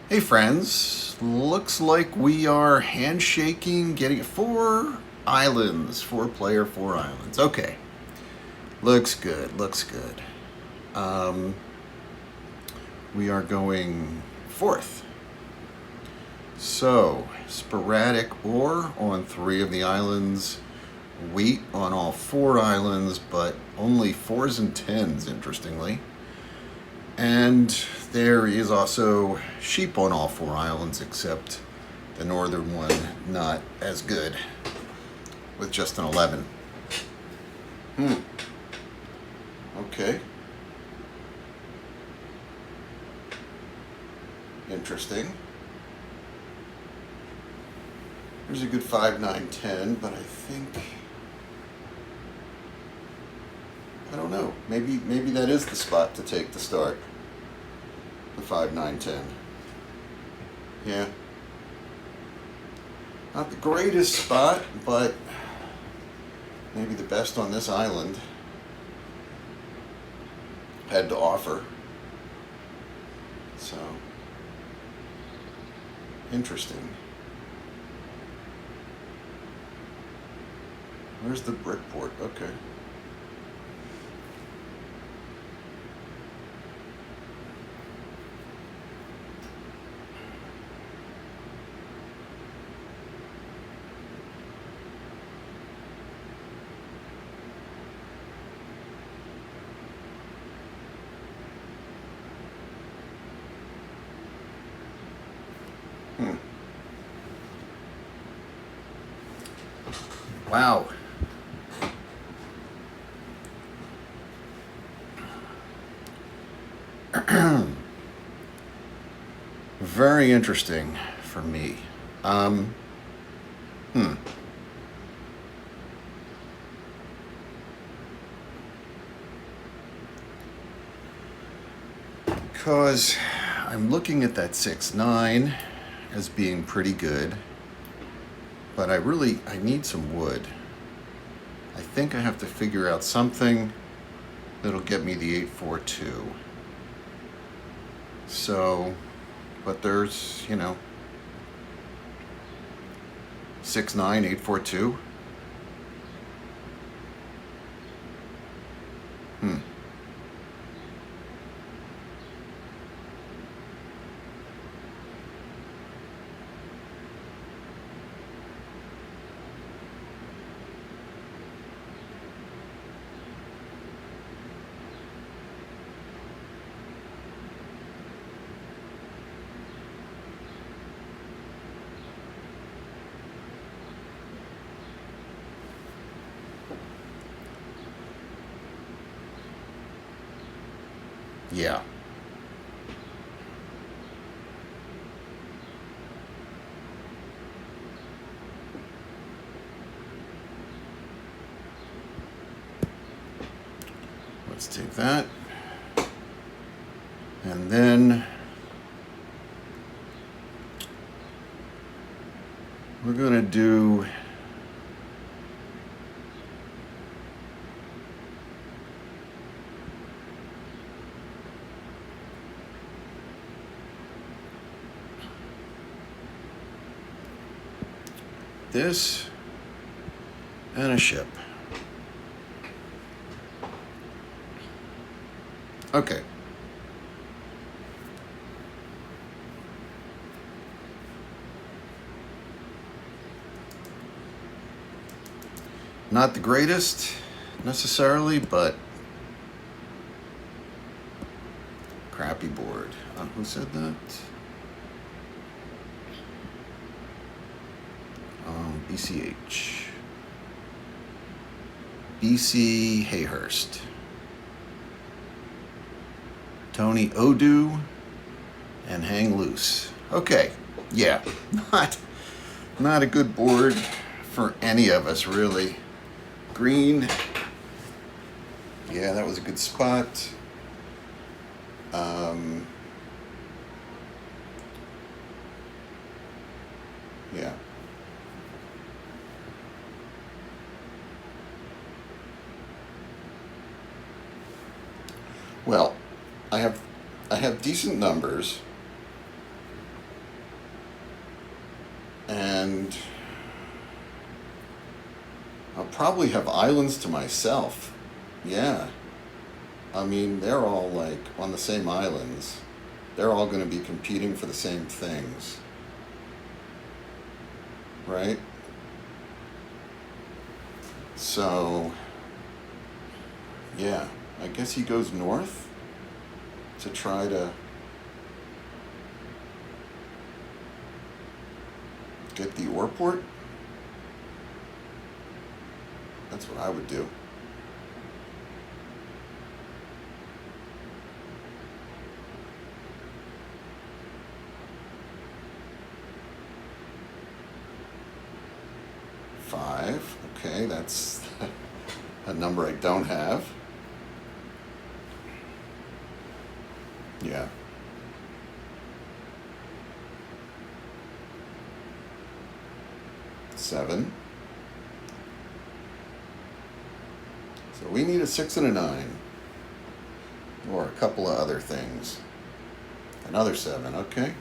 Hey friends, looks like we are handshaking, getting 4 islands, 4 player, 4 islands. Okay, looks good, looks good. Um, we are going fourth. So, sporadic ore on 3 of the islands, wheat on all 4 islands, but only 4s and 10s, interestingly. And there is also sheep on all 4 islands, except the northern one not as good, with just an 11. Okay. Interesting. There's a good 5, 9, 10, but I think, I don't know. Maybe that is the spot to take to start. The 5, 9, 10. Yeah. Not the greatest spot, but maybe the best on this island had to offer. So, interesting. Where's the brickport? Okay. Wow. Very interesting for me. Um, hmm. Because I'm looking at that 6, 9 as being pretty good, but I need some wood. I think I have to figure out something that'll get me the 8, 4, 2. So, but there's, 6, 9, 8, 4, 2. Hmm. Yeah. Let's take that. And then we're going to do this and a ship. Okay. Not the greatest necessarily, but crappy board. Who said that? BCH. BC Hayhurst. Tony Odu and Hang Loose. Okay, yeah, not a good board for any of us really. Green, yeah, that was a good spot. Yeah. Well, I have decent numbers. And I'll probably have islands to myself. Yeah. I mean, they're all like on the same islands. They're all going to be competing for the same things. Right? So, yeah, I guess he goes north to try to get the ore port. That's what I would do. Five. Okay, that's a number I don't have. Yeah. Seven. So we need a 6 and a 9. Or a couple of other things. Another 7, okay.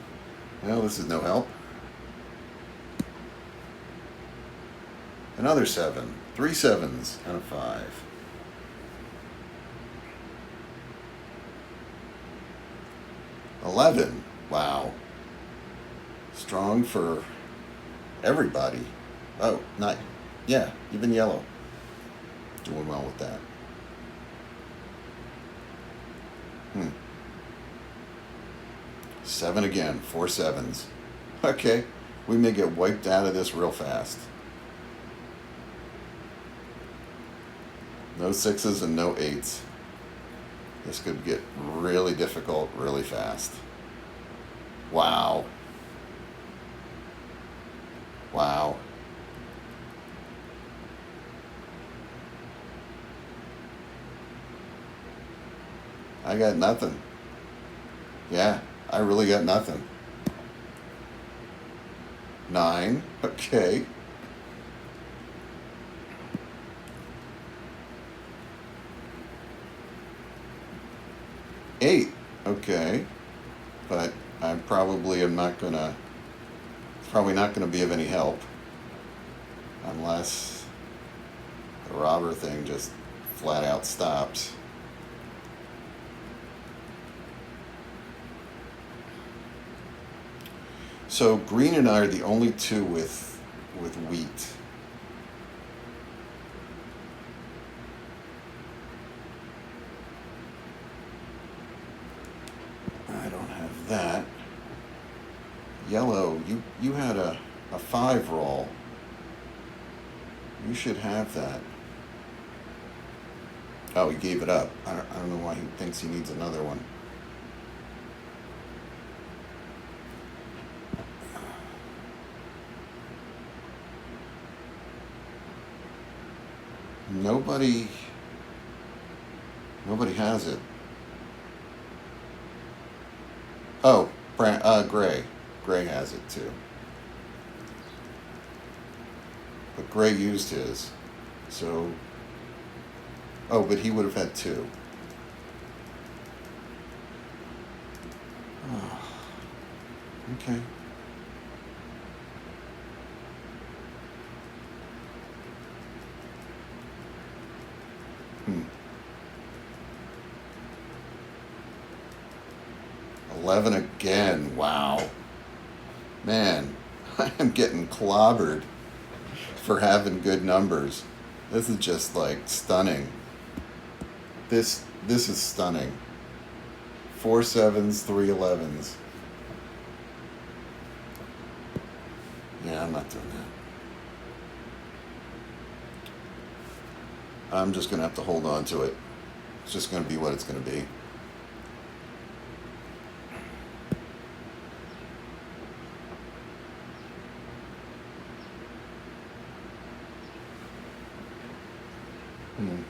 Well, this is no help. Another 7. 3 sevens and a 5. $11. Wow. Strong for everybody. Oh, not. Yeah, even yellow. Doing well with that. 7 again. 4 sevens. Okay. We may get wiped out of this real fast. No 6s and no 8s. This could get really difficult really fast. Wow. Wow. I got nothing. Yeah, I really got nothing. 9. Okay. 8. Okay. But I probably am not gonna. It's probably not gonna be of any help. Unless the robber thing just flat out stops. So green and I are the only two with wheat. I don't have that. Yellow, you had a 5 roll. You should have that. Oh, he gave it up. I don't know why he thinks he needs another one. Nobody has it. Oh, Gray. Gray has it too. But Gray used his. So, oh, but he would have had 2. Oh, okay. Hmm. 11 again. Wow. Man, I am getting clobbered for having good numbers. This is just like stunning. This is stunning. 4 sevens, 3 11s. Yeah, I'm not doing that. I'm just gonna have to hold on to it. It's just gonna be what it's gonna be. Hmm.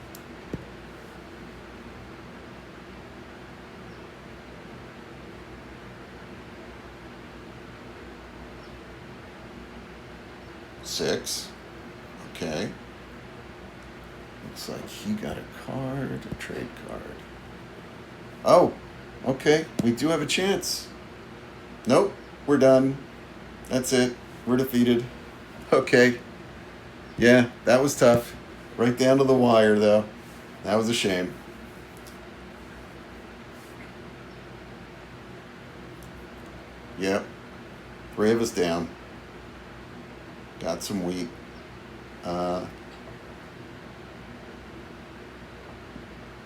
Six. Okay. Looks like he got a card, a trade card. Oh, okay. We do have a chance. Nope, we're done. That's it. We're defeated. Okay. Yeah, that was tough. Right down to the wire, though. That was a shame. Yep. 3 of us down. Got some wheat. Let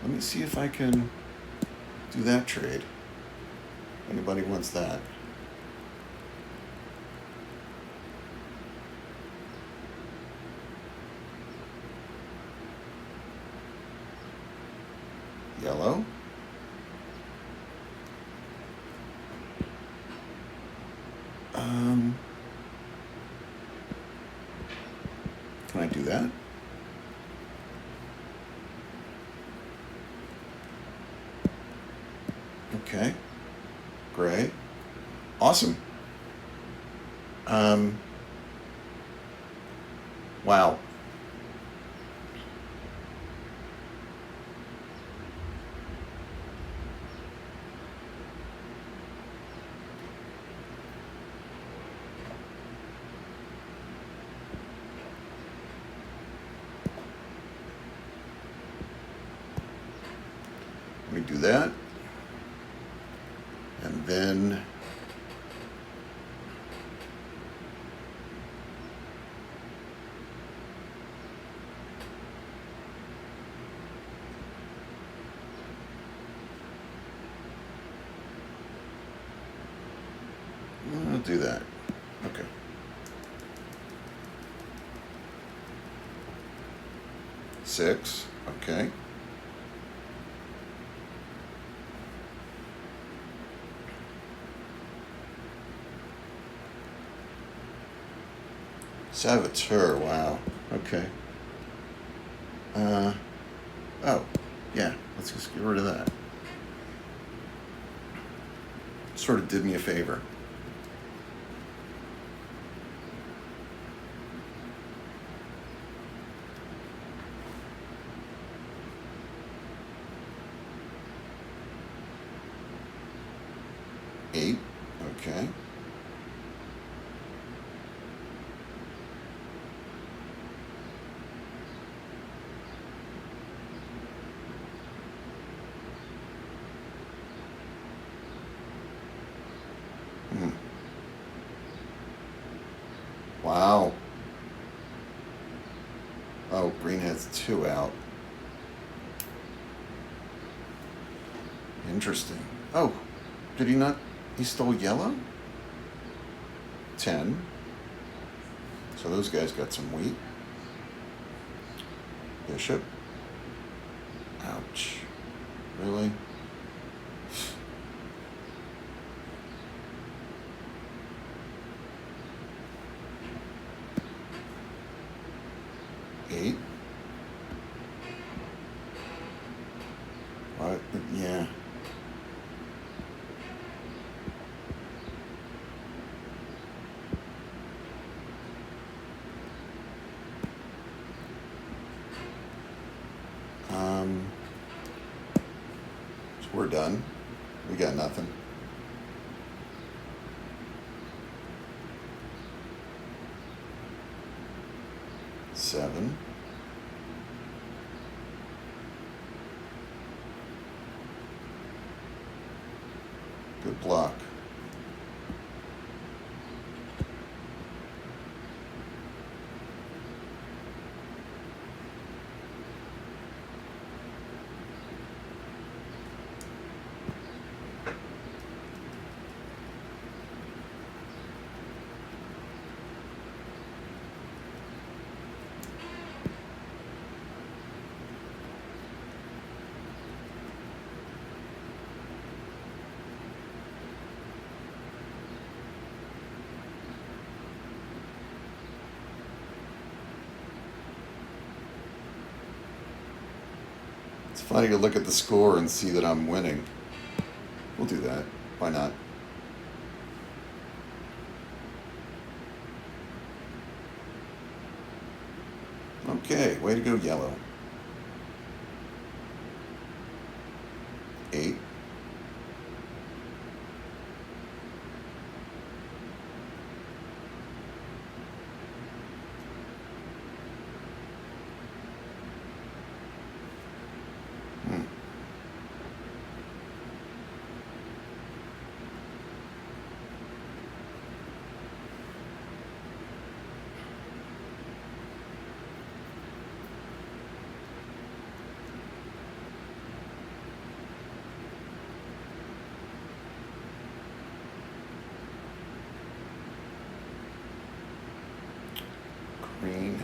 me see if I can do that trade. Anybody wants that? Yellow. Can I do that? Okay. Gray. Awesome. Wow. Let me do that. And then I'll do that. Okay. Six. Okay. Saboteur, wow. Okay. Oh, yeah, let's just get rid of that. Sort of did me a favor. Eight, okay. Wow. Oh, green has 2 out. Interesting. Oh, did he not? He stole yellow? 10. So those guys got some wheat. Bishop. Ouch. Really? Eight. What? Yeah. So we're done. We got nothing. Seven. Good block. It's funny to look at the score and see that I'm winning. We'll do that. Why not? Okay, way to go, yellow. 8.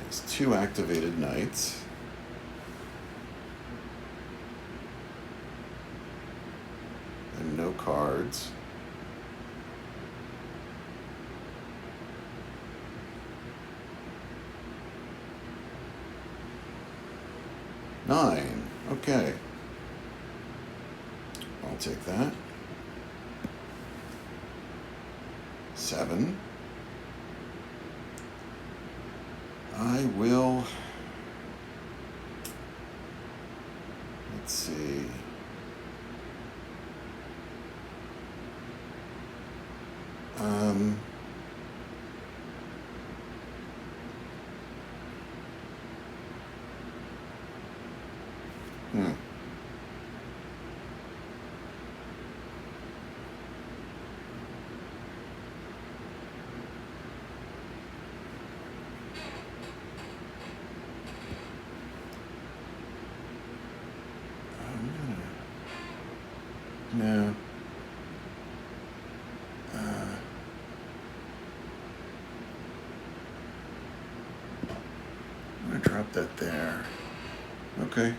There's 2 activated knights. And no cards. Nine. Okay. I'll take that. 7. I will. Let's see. Hmm. No. I'm gonna drop that there. Okay.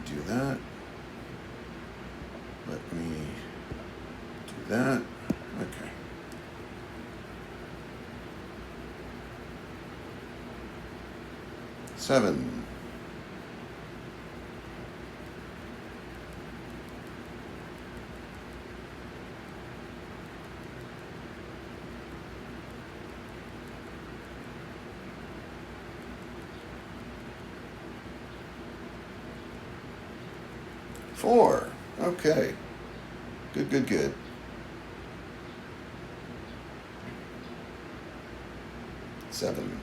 Do that. Let me do that. Okay. Seven. Four. Okay. Good, good, good. Seven.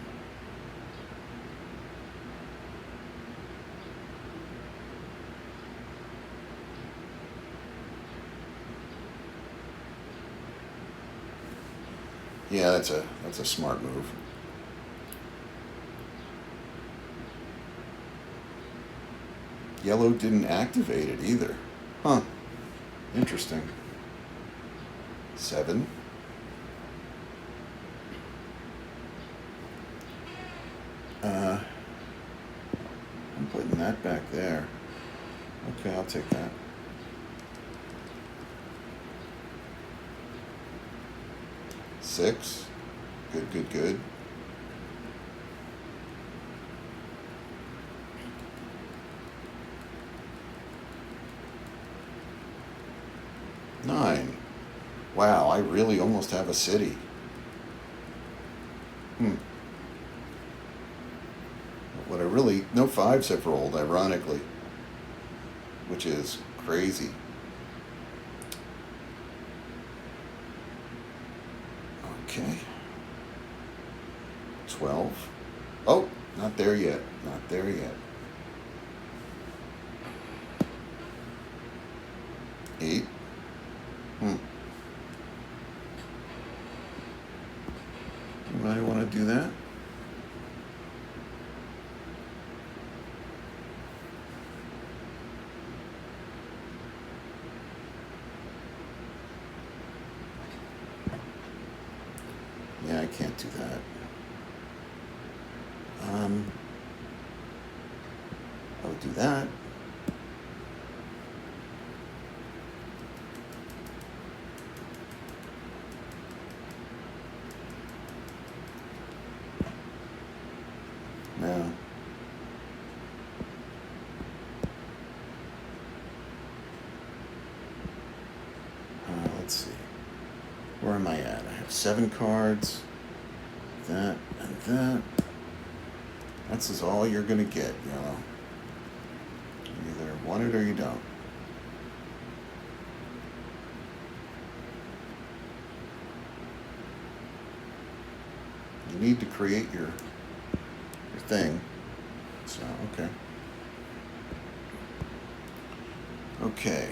Yeah, that's a smart move. Yellow didn't activate it either. Huh. Interesting. 7. I'm putting that back there. Okay, I'll take that. 6. Good, good, good. 9. Wow, I really almost have a city. What I really, no 5s have rolled, ironically, which is crazy. Okay. 12. Oh, not there yet. Not there yet. 8. Anybody want to do that? Yeah, I can't do that. I would do that. No. Let's see. Where am I at? I have 7 cards. That and that. That's all you're gonna get, yellow. You either want it or you don't. You need to create your thing. So, okay. Okay.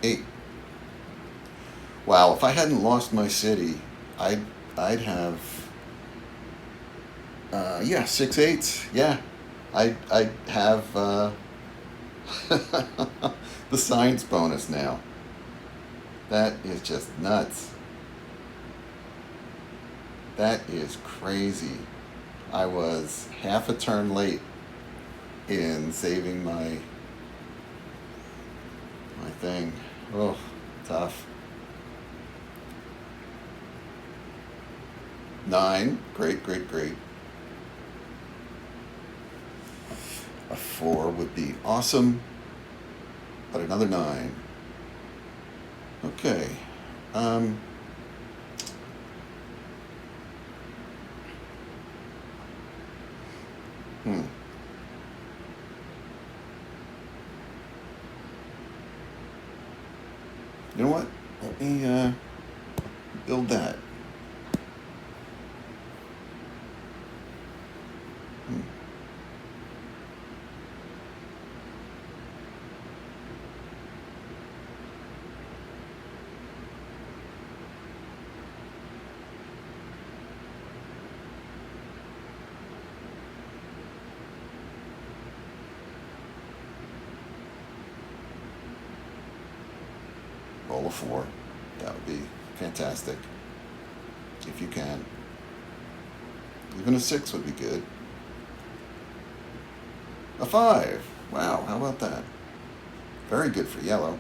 Eight. Wow, if I hadn't lost my city, I'd I'd have yeah, 6/8. Yeah, I'd have the science bonus now. That is just nuts. That is crazy. I was half a turn late in saving my thing. Oh, tough. 9. Great, great, great. A 4 would be awesome, but another 9. Okay. Um, hmm. You know what? Let me build that. Hmm. Roll a 4. That would be fantastic. If you can. Even a 6 would be good. A 5. Wow, how about that? Very good for yellow.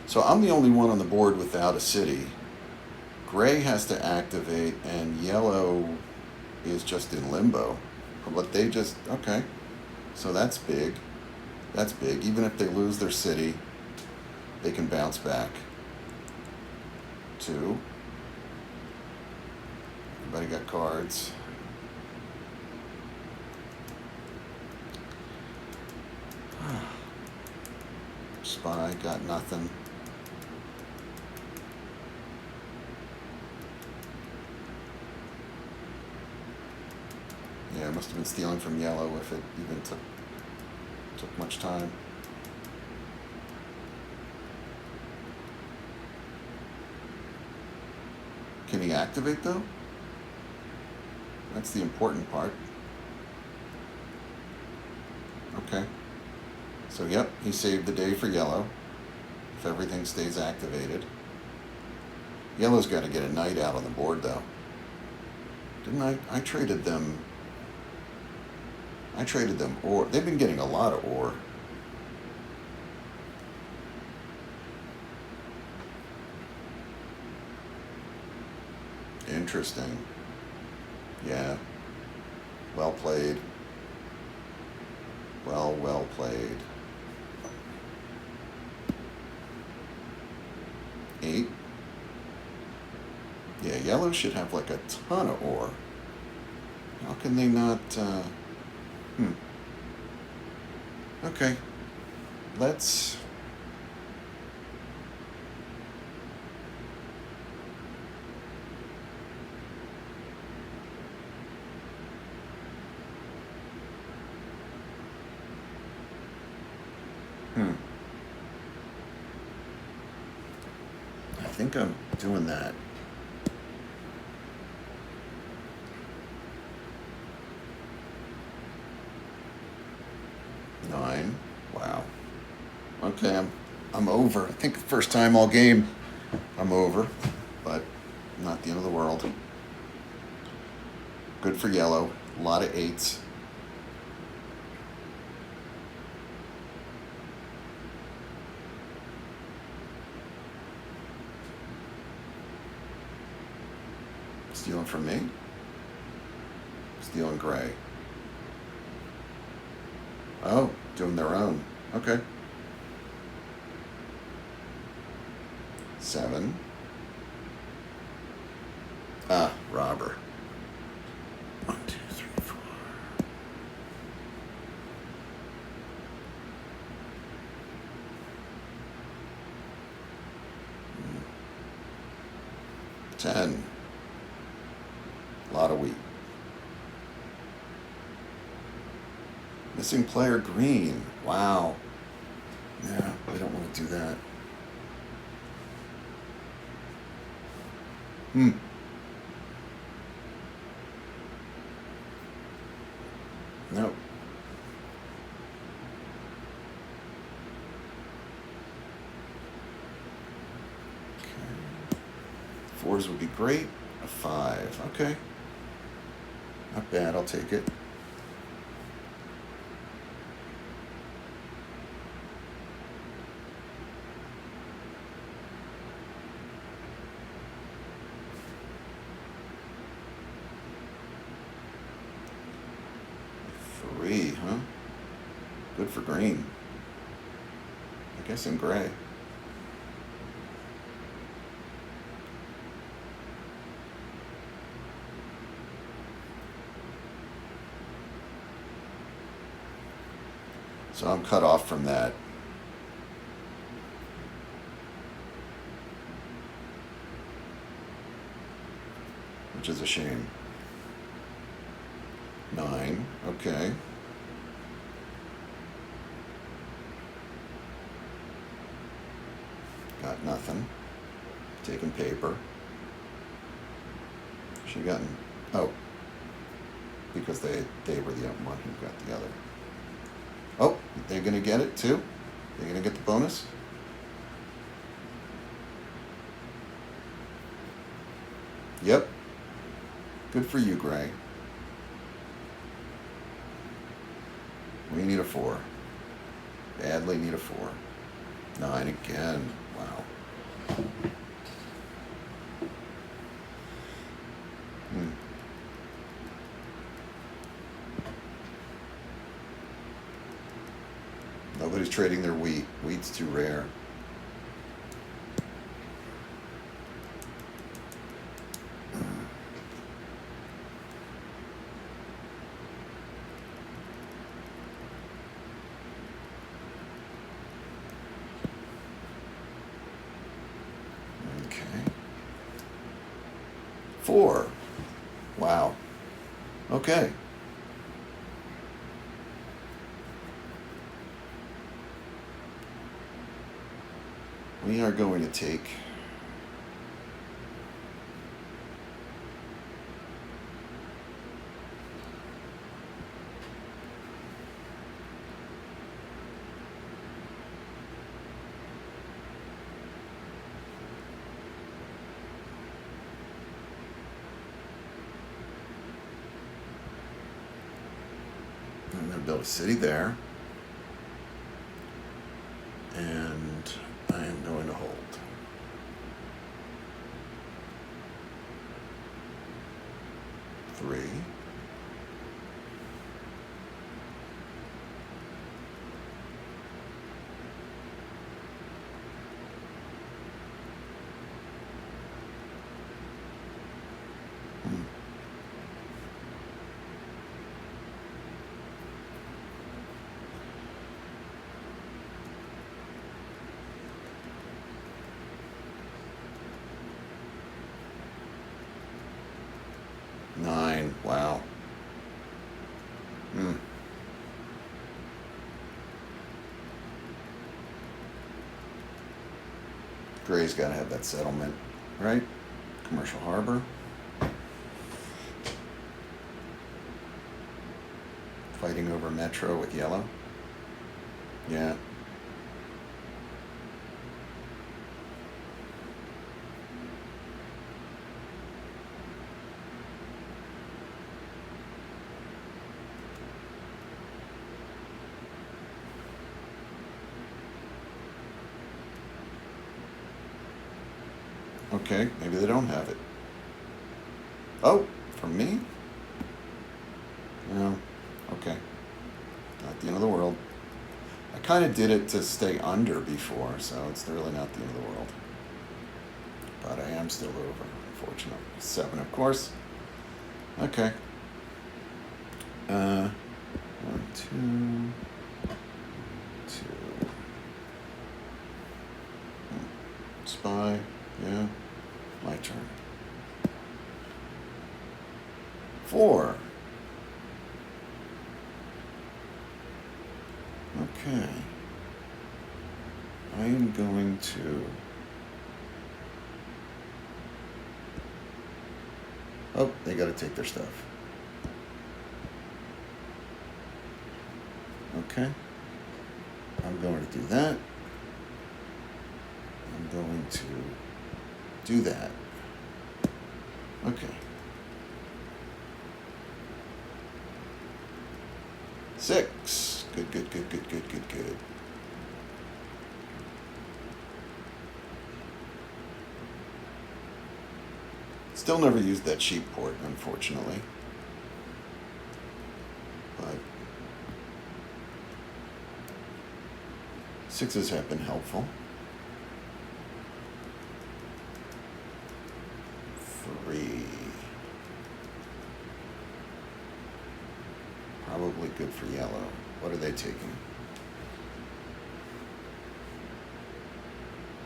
So I'm the only one on the board without a city. Gray has to activate, and yellow is just in limbo. But they just, okay. So that's big. That's big. Even if they lose their city, they can bounce back. 2. Everybody got cards. Spy got nothing. Yeah, it must have been stealing from yellow if it even took much time. Can he activate though? That's the important part. Okay. So yep, he saved the day for yellow. If everything stays activated. Yellow's got to get a knight out on the board though. Didn't I? I traded them ore. They've been getting a lot of ore. Interesting. Yeah. Well played. Well played. 8. Yeah, yellow should have like a ton of ore. How can they not, Okay. Let's... I think I'm doing that. Nine. Wow. Okay, I'm over. I think the first time all game I'm over, but not the end of the world. Good for yellow. A lot of 8s. Stealing from me? Stealing gray. Oh, doing their own. Okay. 7. Ah, robber. 1, 2, 3, 4. 10. A lot of wheat. Missing player green. Wow. Yeah, we don't want to do that. Nope. Okay. 4s would be great. A 5. Okay. Not bad. I'll take it. Huh? Good for green. I guess in gray. So I'm cut off from that. Which is a shame. 9. Okay. Got nothing. Taking paper. She gotten. Oh. Because they were the one who got the other. Oh, they're going to get it too? They're going to get the bonus? Yep. Good for you, Gray. We need a 4. Badly need a 4. 9 again. Wow. Nobody's trading their wheat. Wheat's too rare. Okay. 4. Wow. Okay. We are going to take I'm going to build a city there. And I am going to hold. Three. Nine. Wow. Gray's got to have that settlement, right? Commercial harbor. Fighting over Metro with yellow. Yeah. Okay, maybe they don't have it. Oh, from me? No. Okay. Not the end of the world. I kind of did it to stay under before, so it's really not the end of the world. But I am still over, unfortunately. 7, of course. Okay. 1, 2, 2. Spy. Yeah. My turn. 4. going to... Oh, they got to take their stuff. Okay. I'm going to do that. I'm going to do that. Okay. 6. Good, good, good, good, good, good, good. Still never used that sheep port, unfortunately. But 6s have been helpful. 3. Probably good for yellow. What are they taking?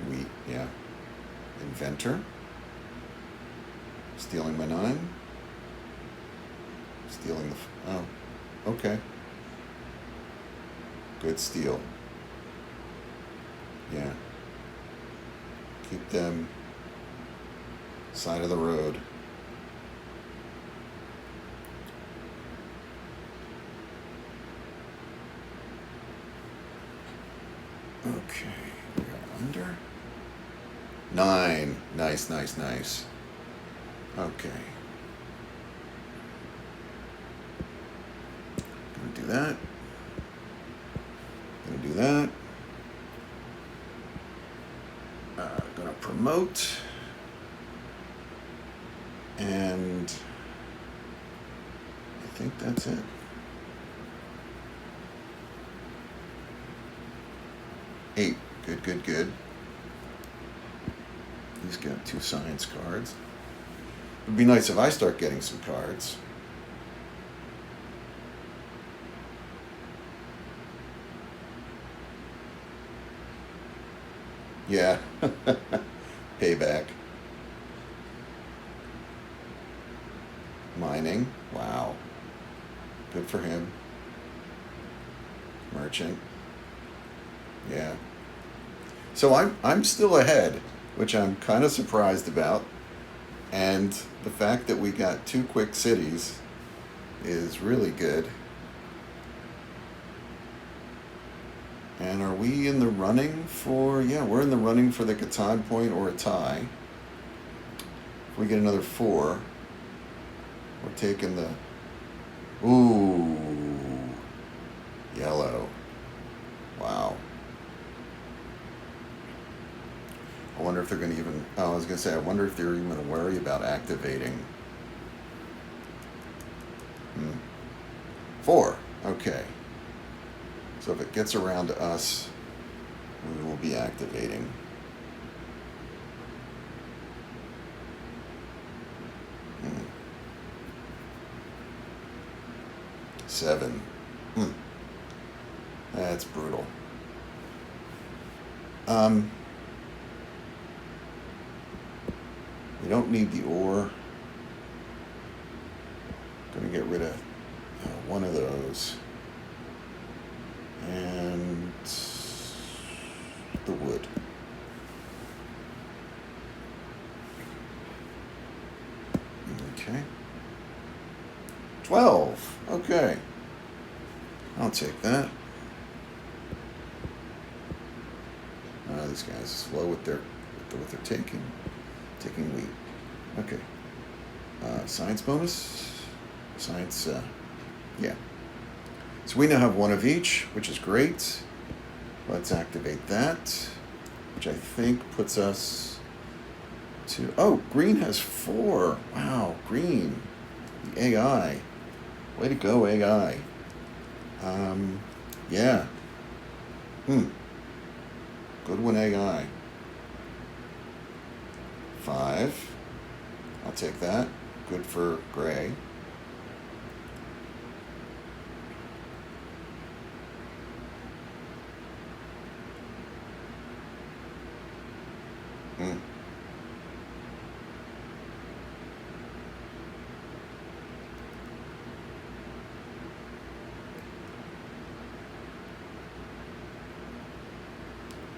Wheat, yeah. Inventor. Stealing my 9. Stealing the... Oh, okay. Good steal. Yeah. Keep them side of the road. Okay, we got under. 9. Nice, nice, nice. Okay. Gonna do that. Gonna do that. Gonna promote. And I think that's it. Eight. Good, good, good. He's got 2 science cards. It'd be nice if I start getting some cards. Yeah. Payback. Mining. Wow. Good for him. Merchant. Yeah. So I'm still ahead, which I'm kind of surprised about. And the fact that we got 2 quick cities is really good. And are we in the running for... Yeah, we're in the running for the Catan point or a tie. If we get another 4, we're taking the... Ooh. Yellow. Wow. I wonder if they're going to even... Oh, I was going to say, I wonder if they're even going to worry about activating. 4. Okay. So if it gets around to us, we will be activating. Hmm. 7. That's brutal. We don't need the ore. Gonna get rid of one of those. And the wood. Okay. 12. Okay. I'll take that. These guys are slow with their what they're taking. Taking wheat. Okay. Science bonus. Science. Yeah. So we now have 1 of each, which is great. Let's activate that, which I think puts us to... Oh, green has 4. Wow, green. The AI. Way to go, AI. Yeah. Good one, AI. 5. I'll take that. Good for gray.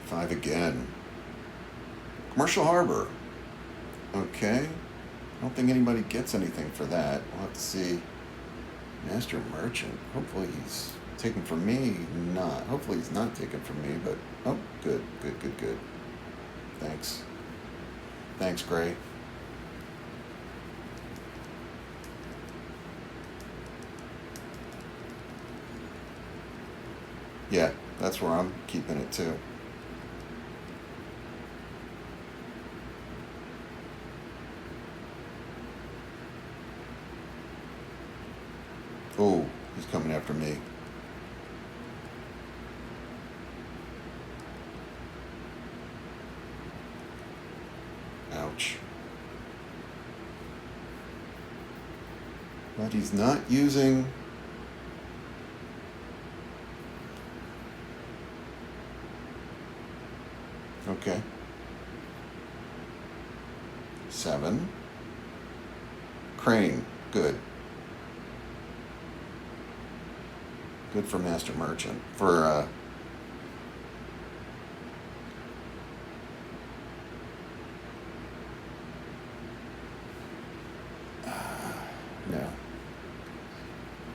Five again. Commercial Harbor. Okay. I don't think anybody gets anything for that. We'll have to see. Master Merchant. Hopefully he's taken from me. Not. Hopefully he's not taken from me, but... Oh, good, good, good, good. Thanks. Thanks, Gray. Yeah, that's where I'm keeping it too. Oh, he's coming after me. Ouch. But he's not using... Okay. 7. Crane. Good. Good for Master Merchant. For, no.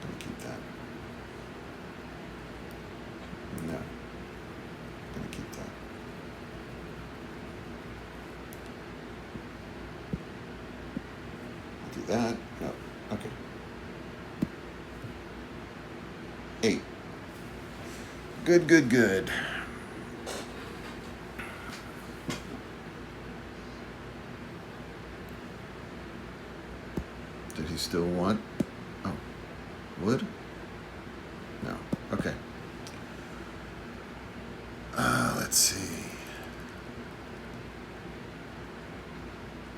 Don't keep that. No. Gonna keep that. I'll do that. No. Okay. 8. Good, good, good. Did he still want... Oh. Wood? No. Okay. Let's see.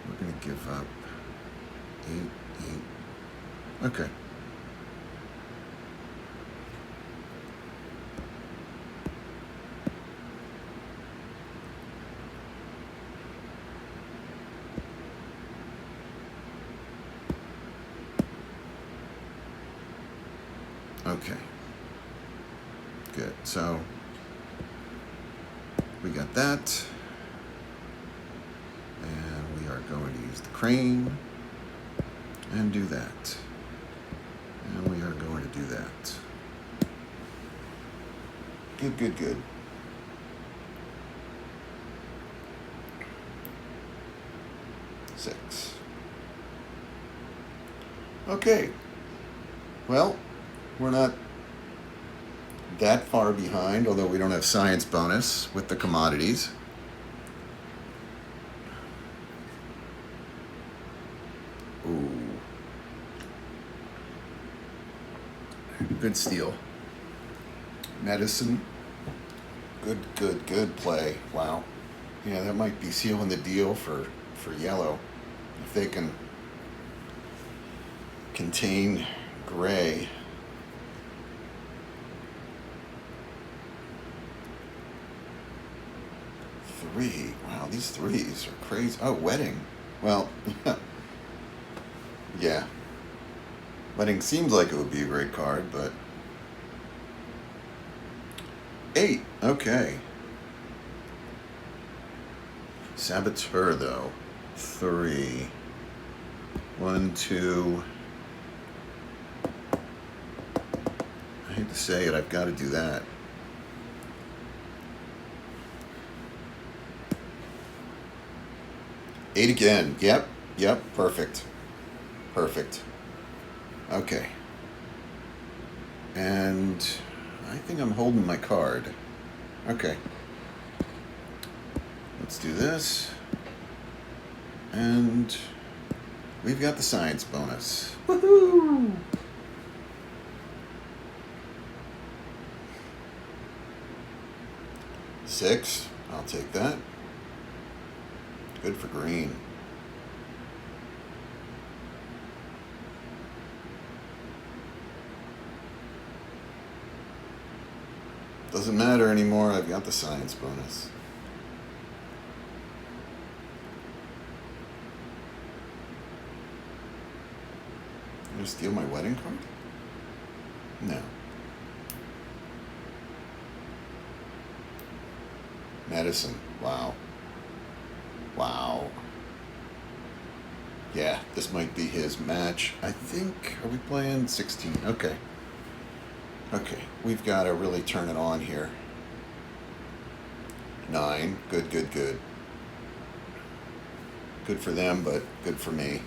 We're going to give up 8, 8. Okay. Okay. Good. So we got that. And we are going to use the crane and do that. And we are going to do that. Good, good, good. Six. Okay. Well, we're not that far behind, although we don't have science bonus with the commodities. Ooh. Good steal. Medicine. Good, good, good play. Wow. Yeah, that might be sealing the deal for yellow. If they can contain gray. Three. Wow, these threes are crazy. Oh, wedding. Well, yeah. Wedding seems like it would be a great card, but... 8. Okay. Saboteur, though. 3. 1, 2. I hate to say it, I've got to do that. Eight again. Yep. Yep. Perfect. Perfect. Okay. And I think I'm holding my card. Okay. Let's do this. And we've got the science bonus. Woohoo! Six. I'll take that. Good for green. Doesn't matter anymore. I've got the science bonus. I'm gonna steal my wedding card? No. Medicine. Wow. Wow. Yeah, this might be his match. I think, are we playing 16? Okay. Okay, we've got to really turn it on here. 9. Good, good, good. Good for them, but good for me.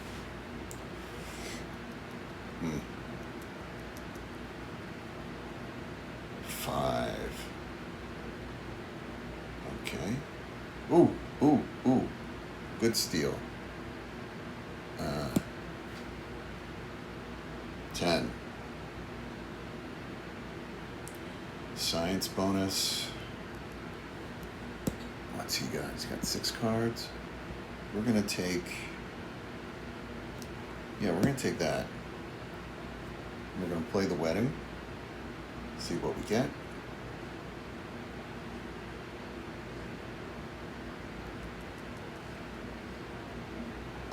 5. Okay. Ooh, ooh, ooh. Good steal. 10. Science bonus. What's he got? He's got 6 cards. We're going to take... Yeah, we're going to take that. We're going to play the wedding. See what we get.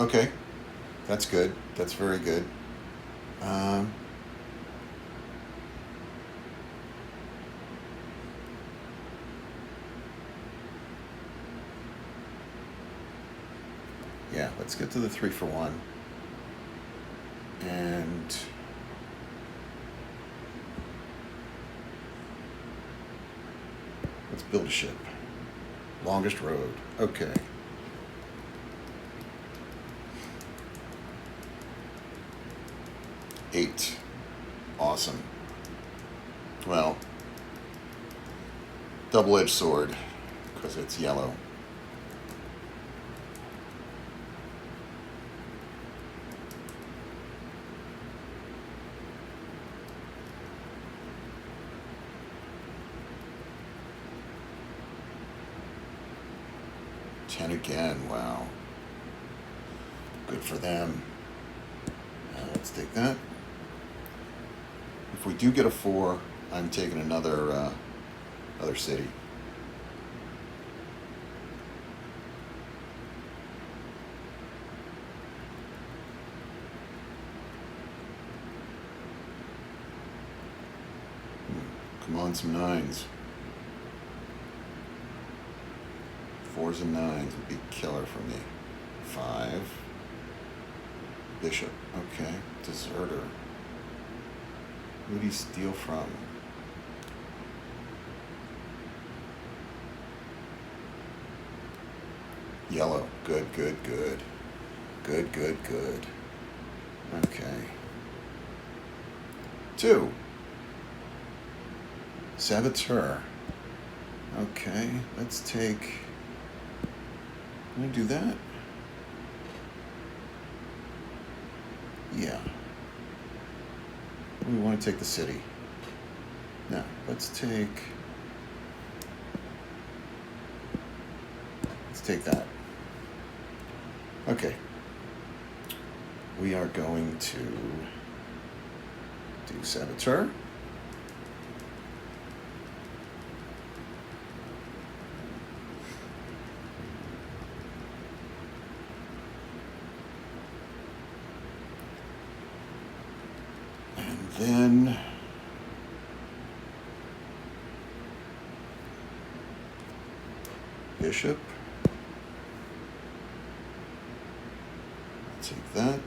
Okay. That's good. That's very good. Yeah, let's get to the 3 for 1. And let's build a ship. Longest road. Okay. Eight. Awesome. Well, double-edged sword, because it's yellow. Ten again. Wow. Good for them. Let's take that. If we do get a 4, I'm taking another city. Come on, some 9s. 4s and 9s would be killer for me. 5. Bishop. Okay. Deserter. Who do you steal from? Yellow. Good, good, good. Good, good, good. Okay. 2. Saboteur. Okay, let's take... Can I do that? Yeah. We want to take the city. Now, let's take that. Okay. We are going to do Saboteur. Then Bishop. I'll take that.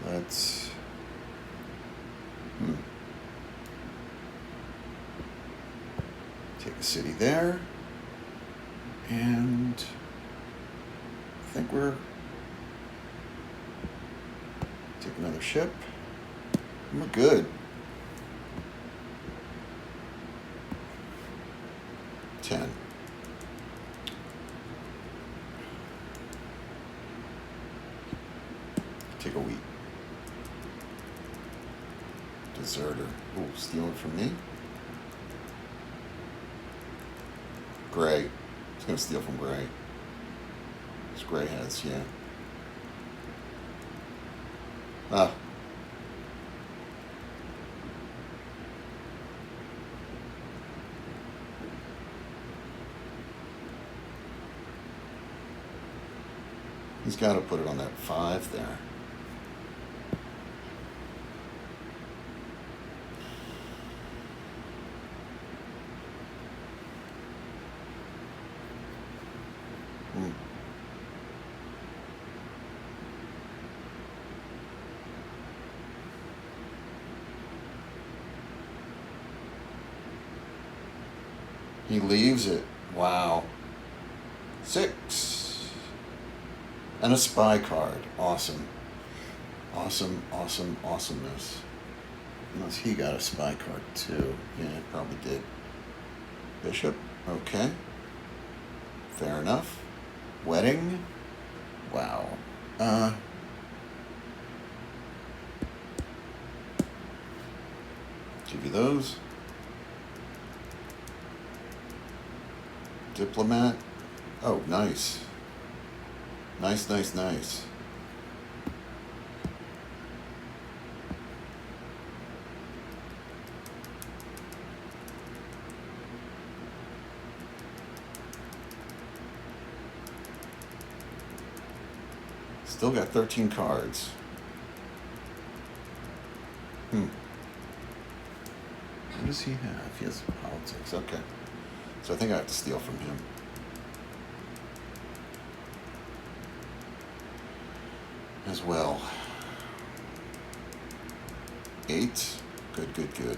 Let's take a city there. And I think we're take another ship. We're good. 10. Take a wheat. Deserter. Ooh, stealing from me. Gray. He's gonna steal from Gray. This Gray has, yeah. Ah. He's got to put it on that 5 there. Hmm. He leaves it. Wow. 6. And a spy card. Awesome. Awesome, awesome, awesomeness. Unless he got a spy card too. Yeah, he probably did. Bishop. Okay. Fair enough. Wedding. Wow. Give you those. Diplomat. Oh, nice. Nice, nice, nice. Still got 13 cards. What does he have? He has politics. Okay. So I think I have to steal from him. As well. 8. Good, good, good.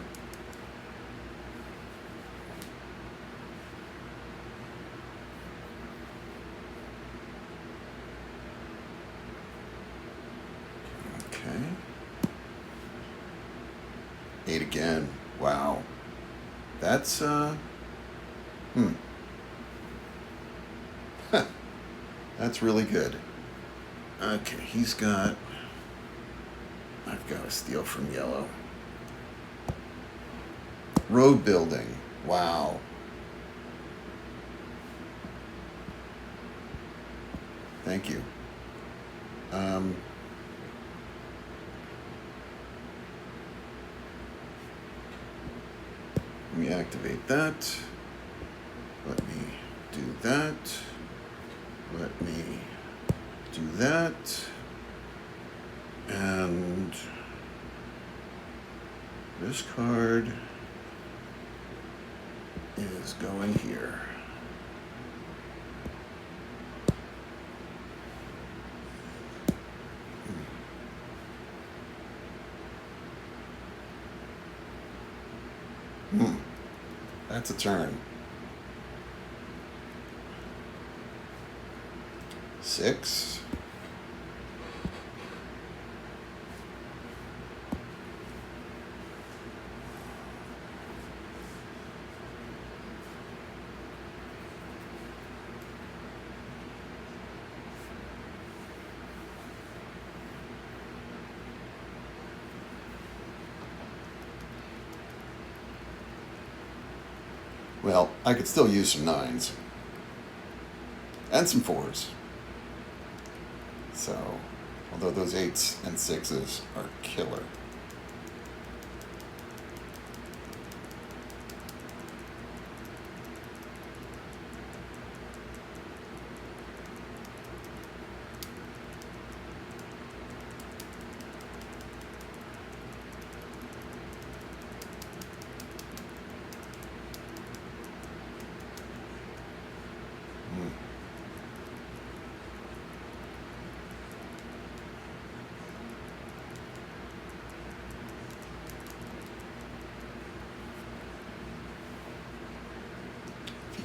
Okay. 8 again. Wow. That's, That's really good. Okay, he's got... I've got to steal from yellow. Road building. Wow. Thank you. Let me activate that. Let me do that. Let me do that. And this card is going here. That's a turn. 6. Well, I could still use some 9s. And some 4s. So, although those 8s and 6s are killer.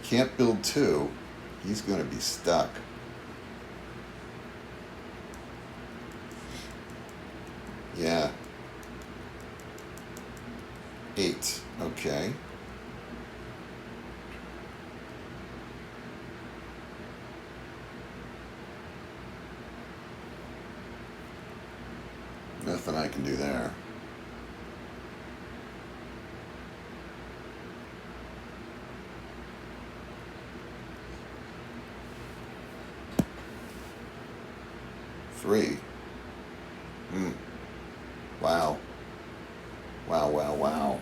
Can't build 2, he's going to be stuck. Yeah. 8. Okay. Nothing I can do there. Three. Wow. Wow, wow, wow.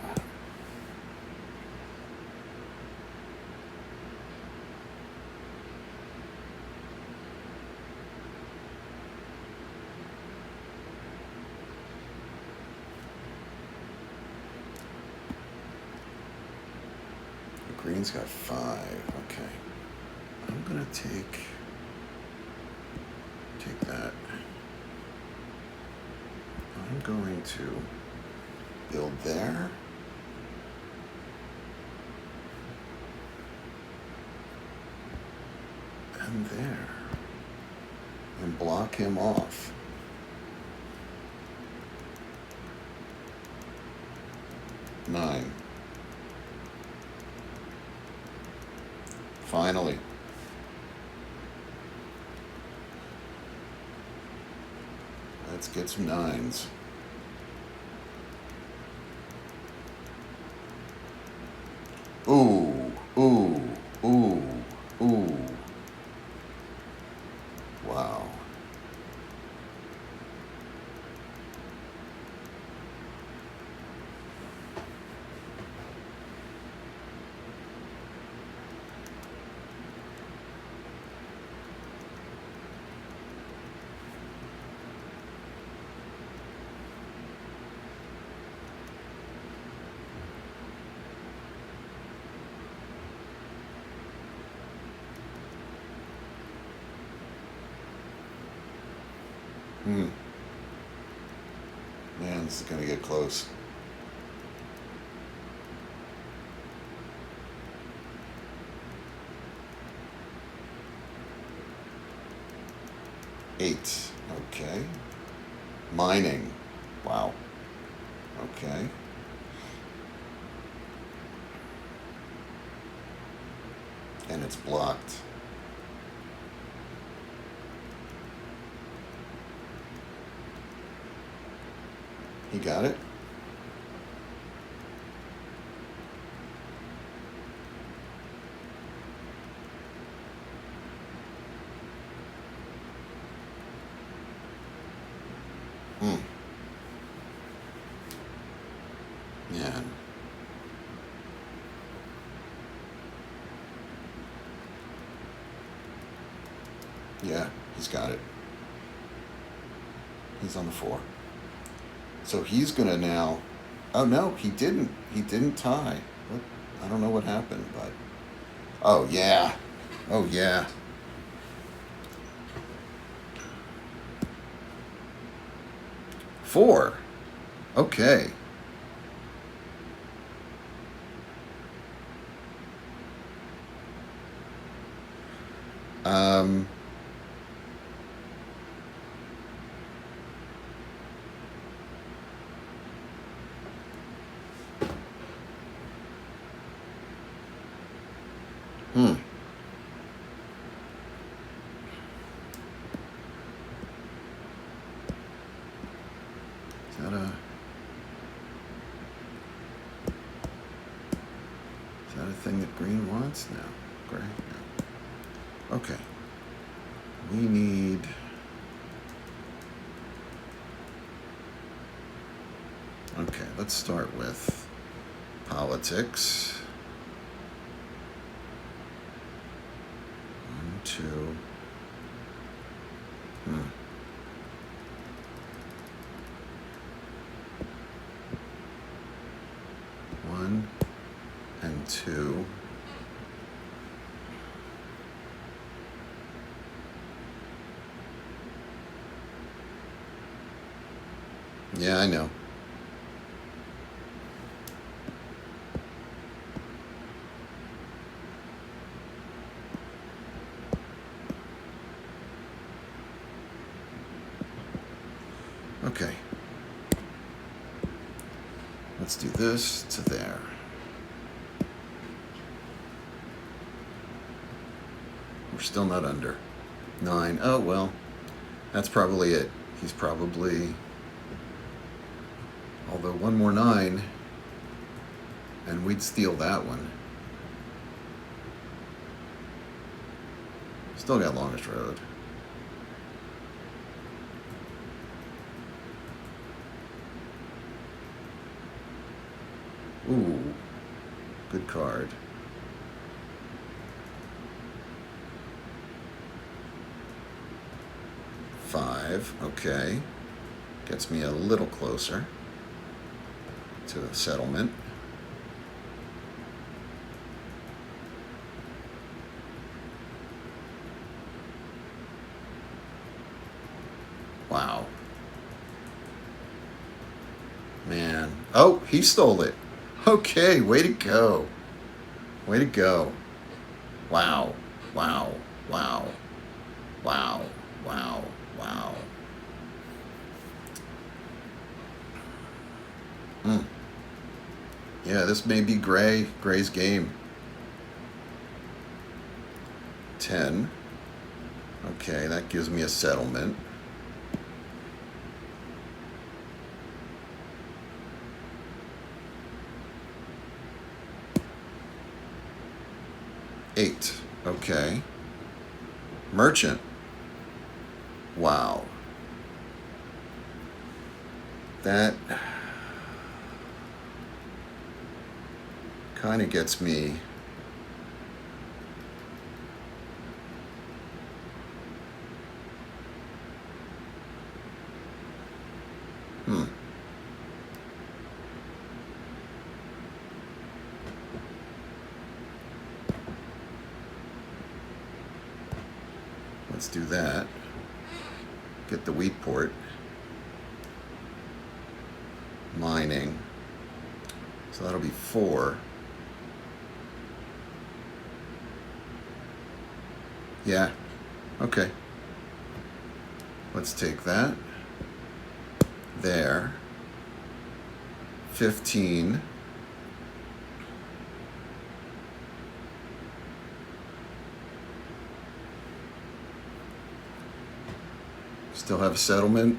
The green's got 5. Okay. I'm going to take take that. I'm going to build there. And there. And block him off. Nine. Finally. Let's get some nines. Ooh, ooh, ooh, ooh. Wow. Man, this is going to get close. Eight. Okay. Mining. Wow. Okay. And it's blocked. He got it? Man. Yeah, he's got it. He's on the 4. So he's gonna now. Oh no, he didn't. He didn't tie. What? I don't know what happened, but. Oh yeah. Oh yeah. Four. Okay. Um. Hmm. Is that a thing that green wants? No. Gray? No. Okay. We need. Okay, let's start with politics. 1, 2. One and 2. Yeah, I know. Okay. Let's do this to there. We're still not under. 9. Oh, well. That's probably it. He's probably... Although one more 9, and we'd steal that one. Still got longest road. Ooh, good card. Five, okay. Gets me a little closer to the settlement. Wow. Man. Oh, he stole it. Okay, way to go. Way to go. Wow. Wow. Wow. Wow. Wow. Wow. Hmm. Yeah, this may be Gray's game. 10. Okay, that gives me a settlement. Eight. Okay. Merchant. Wow. That kind of gets me. Hmm. Let's do that. Get the wheat port. Mining. So that'll be 4. Yeah. Okay. Let's take that. There. 15. Still have a settlement.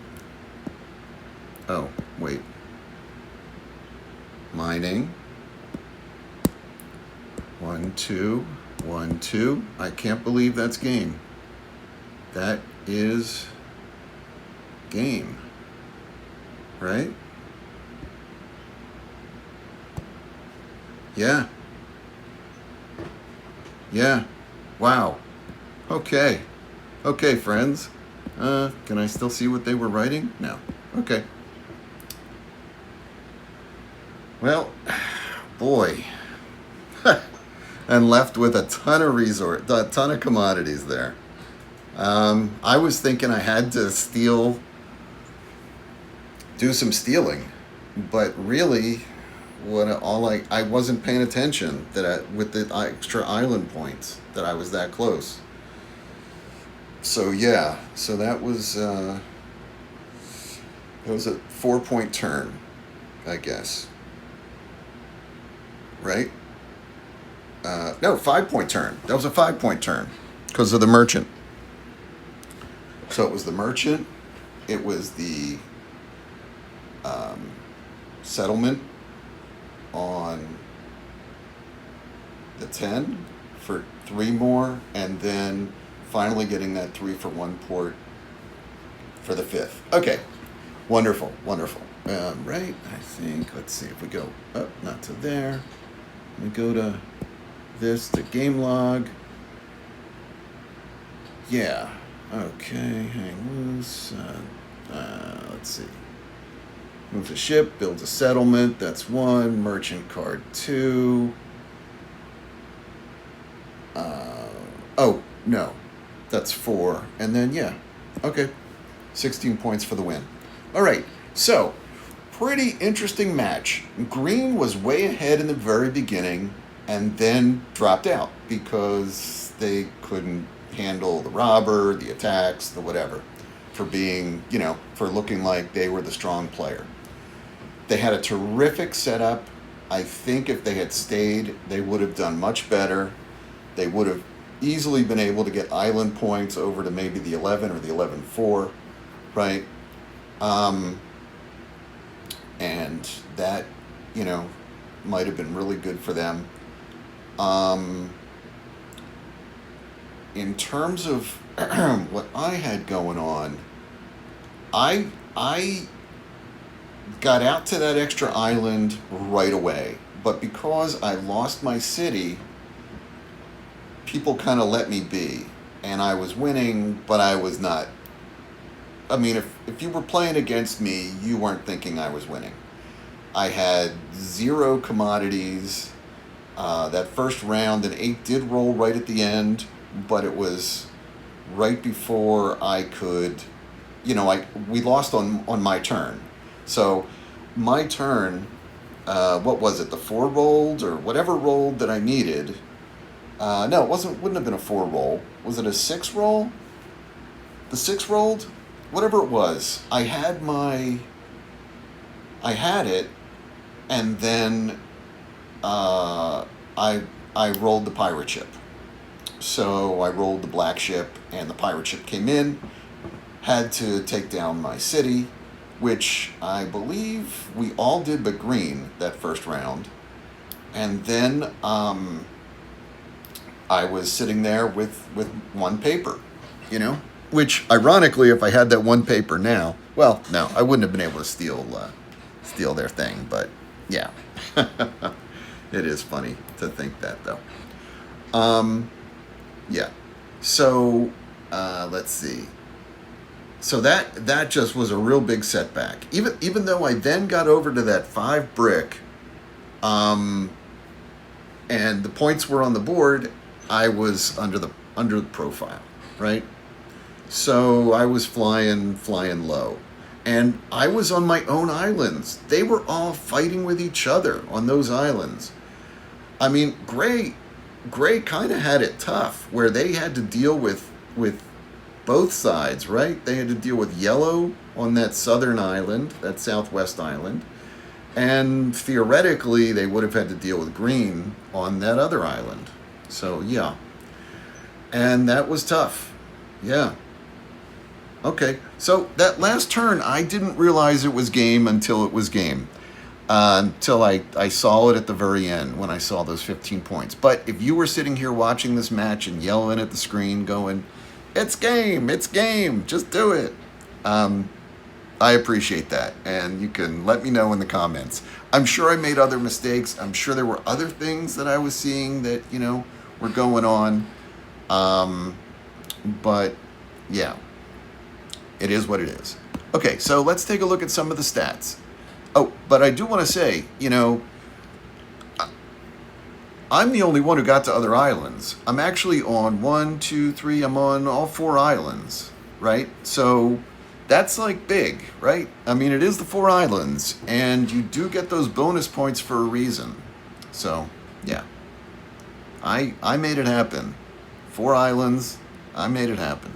Oh, wait. Mining. 1, 2, 1, 2. I can't believe that's game. That is game. Right? Yeah. Yeah. Wow. Okay. Okay, friends. Can I still see what they were writing? No. Okay. Well, boy. And left with a ton of commodities there. I was thinking I had to do some stealing, but really, I wasn't paying attention with the extra island points that I was that close. So yeah, so that was a 4-point turn, I guess. Right? No, 5-point turn. That was a 5-point turn because of the merchant. So it was the merchant. It was the settlement on the 10 for 3 more, and then finally getting that 3 for 1 port for the 5th. Okay, wonderful, wonderful. Right, I think, let's see if we go up, not to there. We go to this, to game log. Yeah, okay, hang loose. Let's see. Moves a ship, builds a settlement, that's 1. Merchant card 2. Oh, no. That's 4. And then, yeah. Okay. 16 points for the win. All right. So, pretty interesting match. Green was way ahead in the very beginning and then dropped out because they couldn't handle the robber, the attacks, the whatever, for being, for looking like they were the strong player. They had a terrific setup. I think if they had stayed, they would have done much better. They would have easily been able to get island points over to maybe the 11 or the 11-4, right? And that, might have been really good for them. In terms of what I had going on, I got out to that extra island right away. But because I lost my city, people kind of let me be. And I was winning, but I was not. I mean, if you were playing against me, you weren't thinking I was winning. I had 0 commodities. That first round, an 8 did roll right at the end, but it was right before I could we lost on my turn. So my turn, what was it? The 4 rolled or whatever rolled that I needed. No, it wouldn't have been a 4 roll. Was it a 6 roll? The 6 rolled? Whatever it was. I had it, and then I rolled the pirate ship. So I rolled the black ship, and the pirate ship came in, had to take down my city, which I believe we all did but green that first round. And then I was sitting there with 1 paper, which ironically, if I had that 1 paper now, well, no, I wouldn't have been able to steal their thing, but yeah. It is funny to think that, though. Yeah. So, let's see. So that just was a real big setback. Even though I then got over to that 5 brick, and the points were on the board, I was under the profile, right? So I was flying low. And I was on my own islands. They were all fighting with each other on those islands. I mean, Gray kind of had it tough, where they had to deal with both sides, right? They had to deal with yellow on that southern island, that southwest island, and theoretically they would have had to deal with green on that other island. So yeah, and that was tough. Yeah. Okay, so that last turn, I didn't realize it was game until it was game. Until I saw it at the very end when I saw those 15 points. But if you were sitting here watching this match and yelling at the screen going, it's game, just do it. I appreciate that. And you can let me know in the comments. I'm sure I made other mistakes. I'm sure there were other things that I was seeing that, were going on. But yeah, it is what it is. Okay, so let's take a look at some of the stats. Oh, but I do want to say, I'm the only one who got to other islands. I'm actually on 1, 2, 3, I'm on all 4 islands, right? So that's like big, right? I mean, it is the 4 islands, and you do get those bonus points for a reason. So, yeah. I made it happen. 4 islands, I made it happen.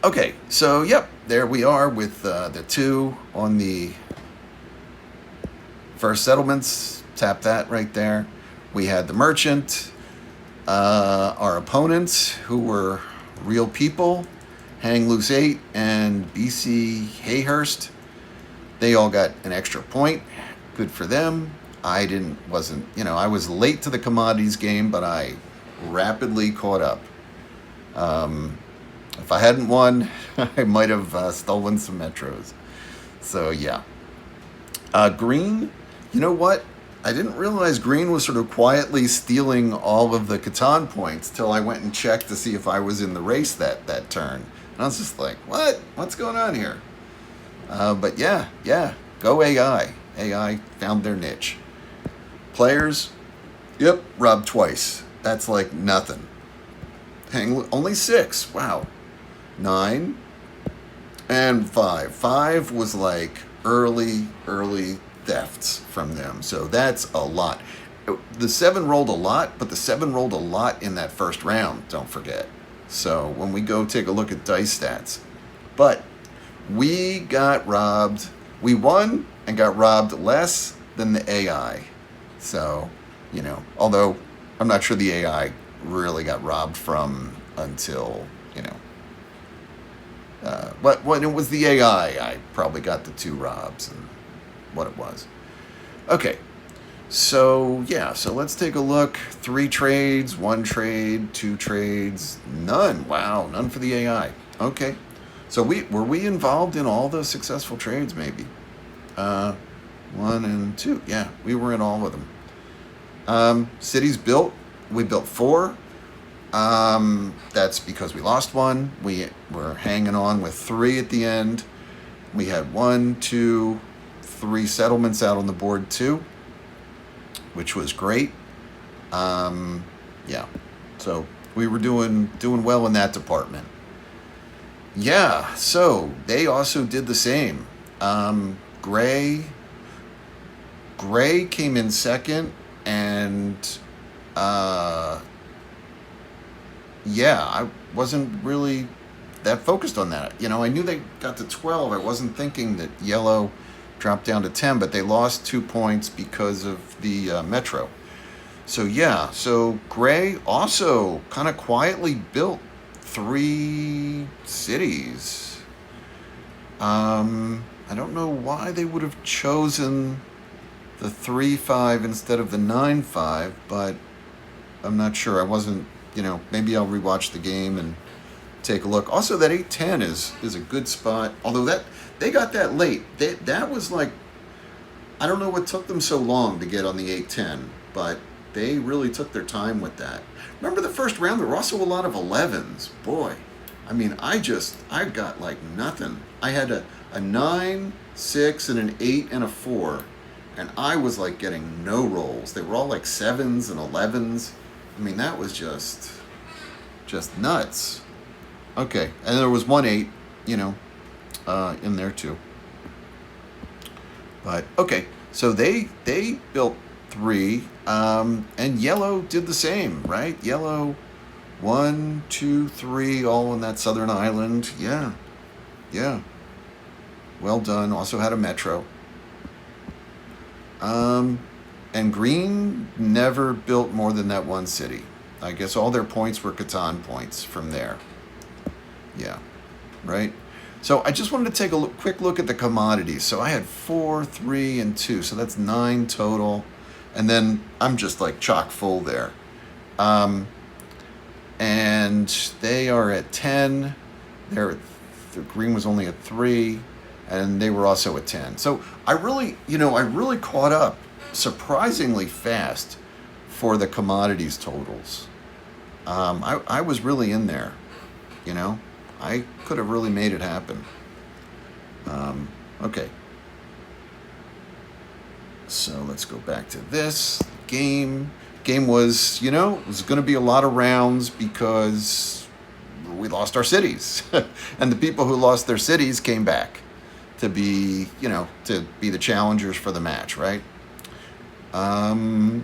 Okay, so yep, there we are with the 2 on the first settlements. Tap that right there. We had the merchant, our opponents who were real people, Hang Loose 8 and BC Hayhurst. They all got an extra point. Good for them. I was late to the commodities game, but I rapidly caught up. If I hadn't won, I might have stolen some metros. So, yeah. Green, you know what? I didn't realize Green was sort of quietly stealing all of the Catan points till I went and checked to see if I was in the race that turn. And I was just like, what? What's going on here? But yeah, go AI. AI found their niche. Players, yep, robbed twice. That's like nothing. Only 6. Wow. 9 and 5. 5 was like early thefts from them. So that's a lot. The 7 rolled a lot, but the 7 rolled a lot in that first round, don't forget. So when we go take a look at dice stats. But we got robbed. We won and got robbed less than the AI. So, although I'm not sure the AI really got robbed from until, when it was the AI, I probably got the 2 robs and what it was. Okay, so yeah, so let's take a look. 3 trades, 1 trade, 2 trades, none. Wow, none for the AI. Okay, so were we involved in all the successful trades? Maybe 1 and 2. Yeah, we were in all of them. Cities built. We built 4. That's because we lost 1. We were hanging on with 3 at the end. We had 1, 2, 3 settlements out on the board too, which was great. Yeah. So We were doing well in that department. Yeah, so they also did the same. Um, Gray Gray came in second, and uh, yeah, I wasn't really that focused on that. I knew they got to 12. I wasn't thinking that yellow dropped down to 10, but they lost 2 points because of the Metro. So yeah, so Gray also kind of quietly built three cities. I don't know why they would have chosen the 3-5 instead of the 9-5, but I'm not sure. I wasn't, maybe I'll rewatch the game and take a look. Also, that 8-10 is a good spot. Although they got that late. That was like, I don't know what took them so long to get on the 8-10, but they really took their time with that. Remember the first round? There were also a lot of 11s. Boy, I mean, I got like nothing. I had a 9, 6, and an 8 and a 4, and I was like getting no rolls. They were all like 7s and 11s. I mean, that was just nuts. Okay, and there was 1-8, in there too. But okay, so they built three, and yellow did the same, right? Yellow, 1, 2, 3, all on that southern island. Yeah, yeah. Well done. Also had a metro. And green never built more than that one city. I guess all their points were Catan points from there. Yeah, right? So I just wanted to take a quick look at the commodities. So I had 4, 3, and 2. So that's 9 total. And then I'm just like chock full there. And they are at 10. The green was only at 3. And they were also at 10. So I really caught up surprisingly fast for the commodities totals. I was really in there, I could have really made it happen. Okay. So let's go back to this game. Game was, it was going to be a lot of rounds because we lost our cities. And the people who lost their cities came back to be the challengers for the match, right? I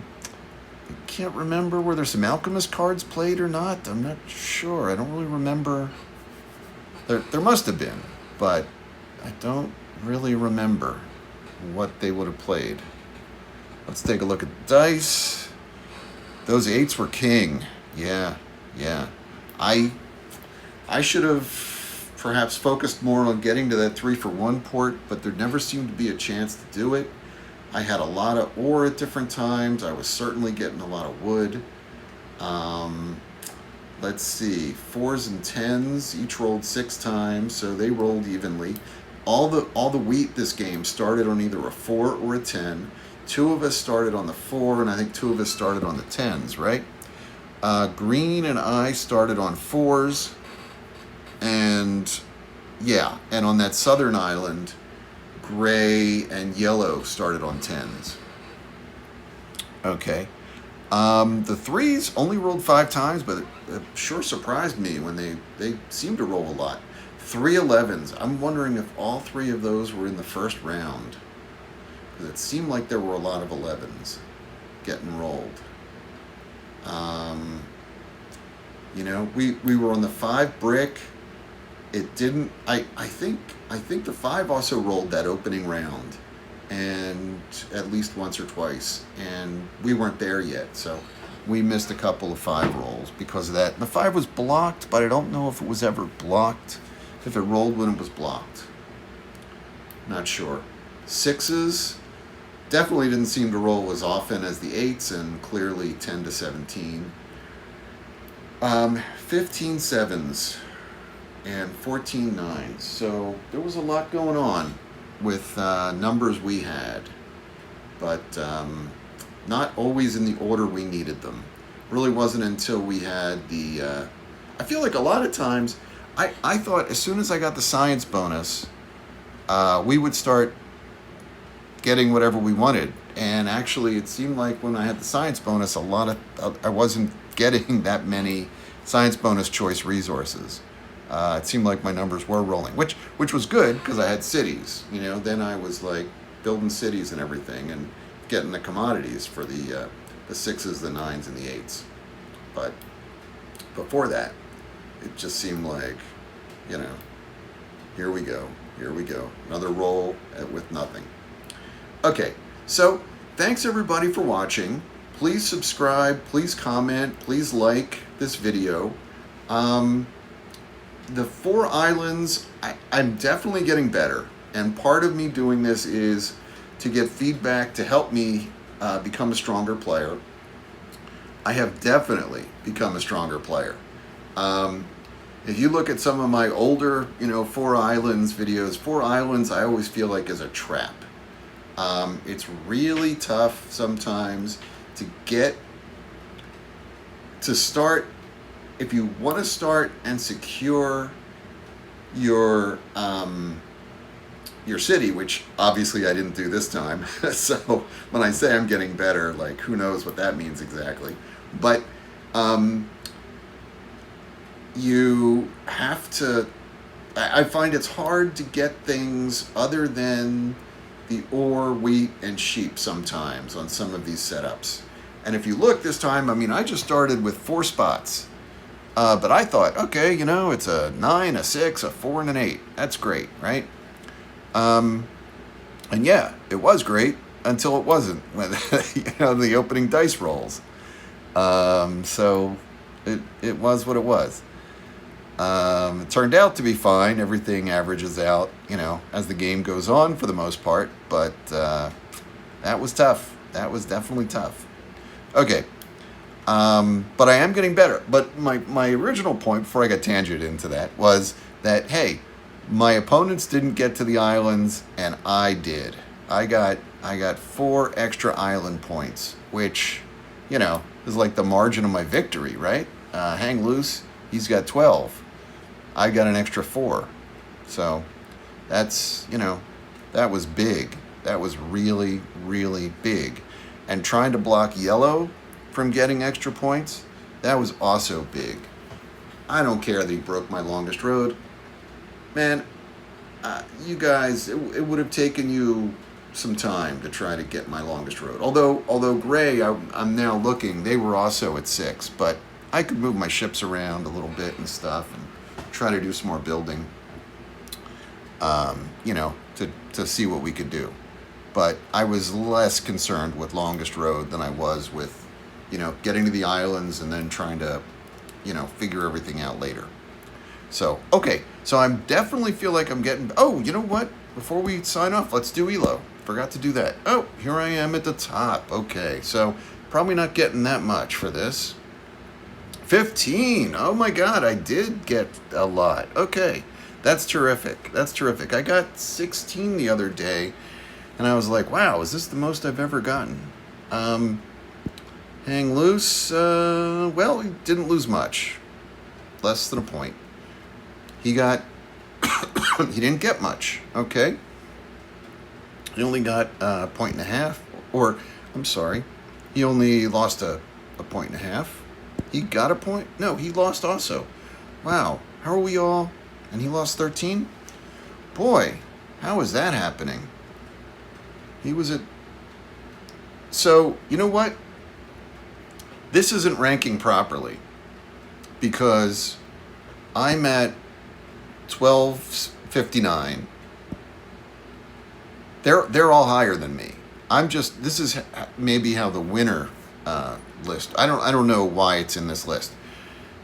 can't remember, were there some alchemist cards played or not? I'm not sure. I don't really remember. There must have been, but I don't really remember what they would have played. Let's take a look at the dice. Those 8s were king. Yeah. I should have perhaps focused more on getting to that 3-for-1 port, but there never seemed to be a chance to do it. I had a lot of ore at different times. I was certainly getting a lot of wood. Let's see, 4s and 10s each rolled 6 times, so they rolled evenly. All the wheat this game started on either a 4 or a 10. 2 of us started on the 4, and I think 2 of us started on the 10s, right? Green and I started on 4s, and on that southern island, gray and yellow started on 10s. Okay. The 3s only rolled 5 times, but it sure surprised me when they seemed to roll a lot. 3 11s. I'm wondering if all 3 of those were in the first round, because it seemed like there were a lot of 11s getting rolled. We were on the 5 brick. It didn't. I think the 5 also rolled that opening round, and at least once or twice, and we weren't there yet, so we missed a couple of 5 rolls because of that. The 5 was blocked, but I don't know if it was ever blocked, if it rolled when it was blocked. Not sure. 6s definitely didn't seem to roll as often as the 8s, and clearly 10 to 17. 15 7s and 14 9s. So there was a lot going on with numbers we had, but not always in the order we needed them. Really wasn't until we had the I feel like a lot of times I thought as soon as I got the science bonus, we would start getting whatever we wanted, and actually it seemed like when I had the science bonus, I wasn't getting that many science bonus choice resources. It seemed like my numbers were rolling, which was good because I had cities. Then I was like building cities and everything, and getting the commodities for the 6s, the 9s, and the 8s. But before that, it just seemed like, here we go, another roll with nothing. Okay, so thanks everybody for watching. Please subscribe, please comment, please like this video. The 4 islands, I'm definitely getting better. And part of me doing this is to get feedback to help me become a stronger player. I have definitely become a stronger player. If you look at some of my older, 4 islands videos, 4 islands I always feel like is a trap. It's really tough sometimes to start. If you want to start and secure your city, which obviously I didn't do this time. So when I say I'm getting better, like who knows what that means exactly. But you have to, I find it's hard to get things other than the ore, wheat, and sheep sometimes on some of these setups. And if you look this time, I just started with 4 spots. But I thought, okay, it's a 9, a 6, a 4, and an 8. That's great, right? And yeah, it was great until it wasn't when the opening dice rolls. So it was what it was. It turned out to be fine. Everything averages out, as the game goes on for the most part. But that was tough. That was definitely tough. Okay. But I am getting better. But my original point before I got tangent into that was that, hey, my opponents didn't get to the islands and I did. I got 4 extra island points, which, is like the margin of my victory, right? Hang Loose, he's got 12. I got an extra 4. So that's, that was big. That was really, really big. And trying to block yellow from getting extra points, that was also big. I don't care that he broke my longest road. Man, you guys, it would have taken you some time to try to get my longest road. Although Gray, I'm now looking, they were also at 6, but I could move my ships around a little bit and stuff and try to do some more building, to see what we could do. But I was less concerned with longest road than I was with, getting to the islands and then trying to, figure everything out later. So, okay. So I definitely feel like I'm getting... Oh, you know what? Before we sign off, let's do ELO. Forgot to do that. Oh, here I am at the top. Okay. So probably not getting that much for this. 15. Oh my God. I did get a lot. Okay. That's terrific. That's terrific. I got 16 the other day. And I was like, wow, is this the most I've ever gotten? Hang Loose, well, he didn't lose much. Less than a point. He got, he didn't get much, okay? He only got a point and a half, or, I'm sorry, he only lost a point and a half. He got a point? No, he lost also. Wow, how are we all, and he lost 13? Boy, how is that happening? He was at... So, you know what? This isn't ranking properly because I'm at 1259. They're all higher than me. This is maybe how the winner list. I don't know why it's in this list.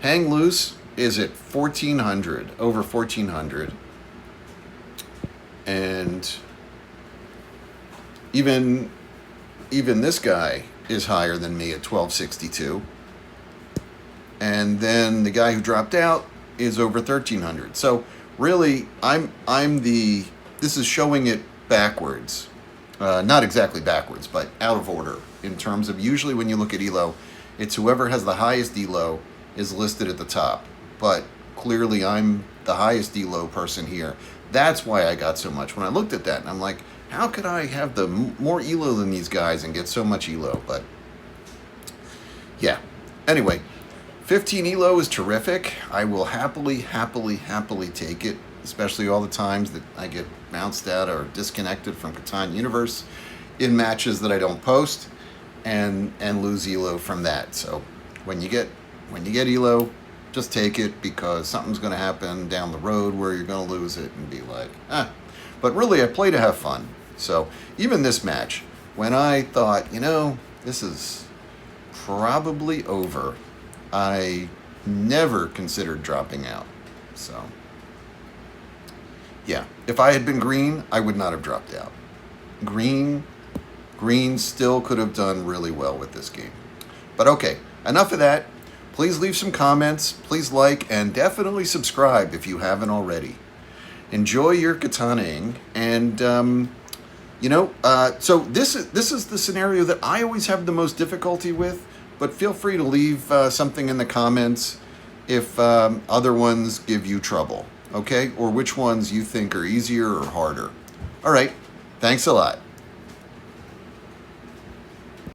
Hang Loose is at 1400, over 1400. And even this guy is higher than me at 1262. And then the guy who dropped out is over 1300. So really, this is showing it backwards. Not exactly backwards, but out of order in terms of, usually when you look at ELO, it's whoever has the highest ELO is listed at the top. But clearly I'm the highest ELO person here. That's why I got so much. When I looked at that, and I'm like, how could I have the more ELO than these guys and get so much ELO? But yeah. Anyway, 15 elo is terrific. I will happily take it, especially all the times that I get bounced out or disconnected from Catan Universe in matches that I don't post, and lose elo from that. So when you get elo, just take it, because something's going to happen down the road where you're going to lose it and be like, ah. But really, I play to have fun. So even this match, when I thought, this is probably over, I never considered dropping out. So yeah, if I had been green, I would not have dropped out. Green still could have done really well with this game. But okay, enough of that. Please leave some comments, please like, and definitely subscribe if you haven't already. Enjoy your Cataning, and so this is the scenario that I always have the most difficulty with. But feel free to leave something in the comments if other ones give you trouble, okay? Or which ones you think are easier or harder. All right, thanks a lot.